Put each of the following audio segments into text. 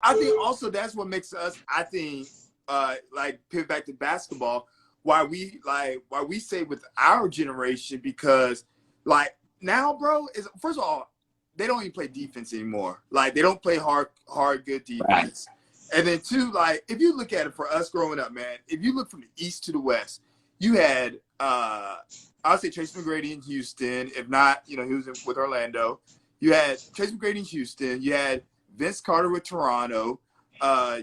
I think also that's what makes us, I think, like pivot back to basketball, why we say with our generation, because like now, bro, is first of all, they don't even play defense anymore. Like they don't play hard, good Right. defense. And then two, like if you look at it for us growing up, man, if you look from the east to the west, you had I'll say Tracy McGrady in Houston. If not, he was with Orlando. You had Tracy McGrady in Houston. You had Vince Carter with Toronto.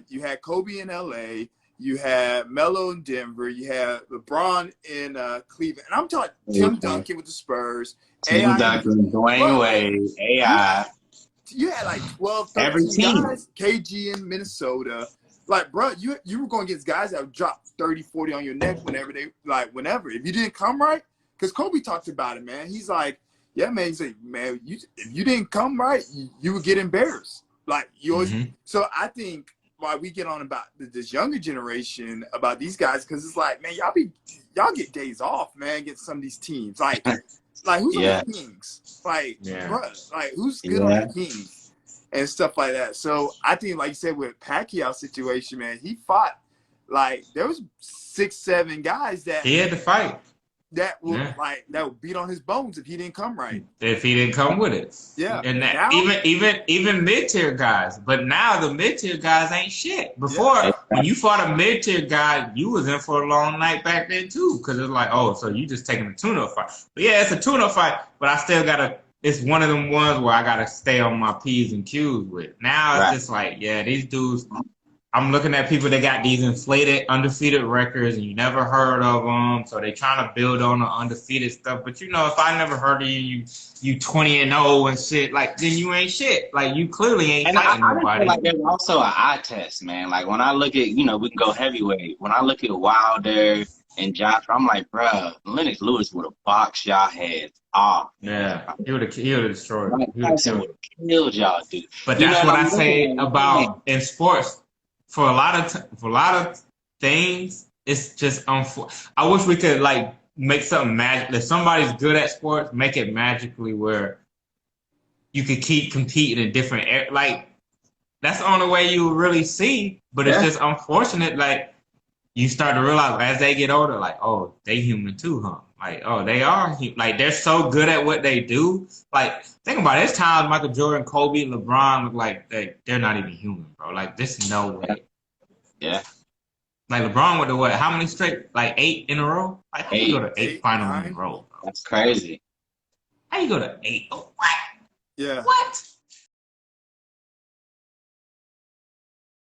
You had Kobe in LA. You had Melo in Denver. You had LeBron in Cleveland. And I'm talking Tim Duncan with the Spurs. Tim Duncan, Dwayne Wade, AI. You had like 12, Every 13 team. guys. KG in Minnesota. Like, bro, you were going against guys that would drop 30, 40 on your neck whenever. If you didn't come right, because Kobe talked about it, man. He's like, yeah, man. He's like, man, if you didn't come right, you would get embarrassed. Like, you always. So I think why we get on about this younger generation about these guys, because it's like, man, y'all get days off, man, against some of these teams. Like who's on the Kings? Like, bro, like who's good on the Kings and stuff like that. So I think, like you said, with Pacquiao's situation, man, he fought like there was 6, 7 guys that he had to fight. That would beat on his bones if he didn't come right. If he didn't come with it. Yeah. And that, even mid-tier guys. But now the mid-tier guys ain't shit. Before, when you fought a mid-tier guy, you was in for a long night back then too. Because it's like, oh, so you just taking a tune-up fight. But yeah, it's a tune-up fight, but I still gotta, it's one of them ones where I gotta stay on my P's and Q's with. Now it's just like, yeah, these dudes, I'm looking at people that got these inflated, undefeated records, and you never heard of them. So they trying to build on the undefeated stuff. But if I never heard of you 20-0 and shit, like then you ain't shit. Like you clearly ain't fighting nobody. I feel like there's also an eye test, man. Like when I look at, we can go heavyweight. When I look at Wilder and Joshua, I'm like, bruh, Lennox Lewis would have boxed y'all heads off. Yeah, he would have destroyed. He would have killed y'all, dude. But that's what I say about in sports. For a lot of things, it's just I wish we could like make something magic. If somebody's good at sports, make it magically where you could keep competing in different areas. Like that's the only way you really see. But it's just unfortunate. Like you start to realize as they get older, like oh, they human too, huh? Like oh, they are like they're so good at what they do. Like think about it. There's times Michael Jordan, Kobe, LeBron look like they're not even human, bro. Like there's no way. Yeah. Like LeBron went to what? How many straight? Like 8 in a row? Like how you go to 8 finals in a row, bro? That's crazy. How you go to 8? Oh, what? Yeah. What?